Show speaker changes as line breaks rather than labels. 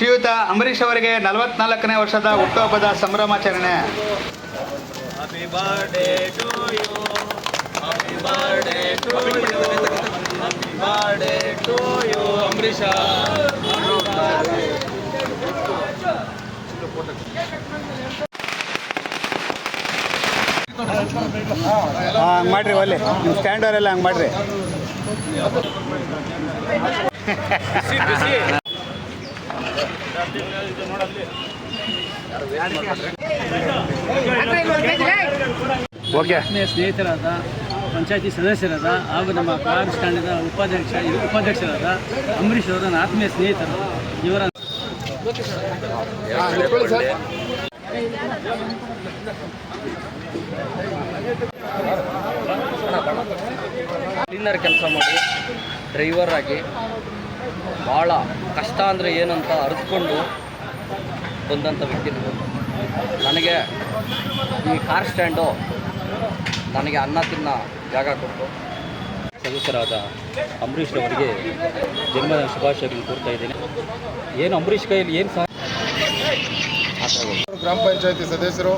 ಶ್ರೀಯುತ ಅಂಬರೀಷ್ ಅವರಿಗೆ 44ನೇ ವರ್ಷದ ಹುಟ್ಟುಹಬ್ಬದ ಸಂಭ್ರಮಾಚರಣೆ.
Happy birthday to you. Happy birthday to you. Happy birthday to you, Amrisha.
ಹಂಗೆ ಮಾಡ್ರಿ ಒಳ್ಳೆ ನಿಮ್ಮ ಸ್ಟ್ಯಾಂಡ್ ಅವರೆಲ್ಲ ಹಂಗೆ ಮಾಡ್ರಿ. ಓಕೆ.
ಸ್ನೇಹಿತರಾದ ಪಂಚಾಯತಿ ಸದಸ್ಯರಾದ ಹಾಗೂ ನಮ್ಮ ಕಾರ್ ಸ್ಟ್ಯಾಂಡಿನ ಉಪಾಧ್ಯಕ್ಷರಾದ ಅಂಬರೀಷ್ ಅವರ ಆತ್ಮೀಯ ಸ್ನೇಹಿತರು. ಇವರ
ಕ್ಲೀನರ್ ಕೆಲಸ ಮಾಡಿ ಡ್ರೈವರ್ ಆಗಿ ಭಾಳ ಕಷ್ಟ ಅಂದರೆ ಏನಂತ ಅರಿತುಕೊಂಡು ಬಂದಂಥ ವ್ಯಕ್ತಿ. ನನಗೆ ಈ ಕಾರ್ ಸ್ಟ್ಯಾಂಡು ನನಗೆ ಅನ್ನ ತಿನ್ನೋ ಜಾಗ ಕೊಟ್ಟು
ಸದಸ್ಯರಾದ ಅಂಬರೀಷ್ ಅವರಿಗೆ ಜನ್ಮದಿನ ಶುಭಾಶಯಗಳನ್ನು ಕೋರ್ತಾ ಇದ್ದೇನೆ. ಏನು ಅಂಬರೀಷ್ ಕೈಯಲ್ಲಿ ಏನು ಸಹ
ಗ್ರಾಮ ಪಂಚಾಯತಿ ಸದಸ್ಯರು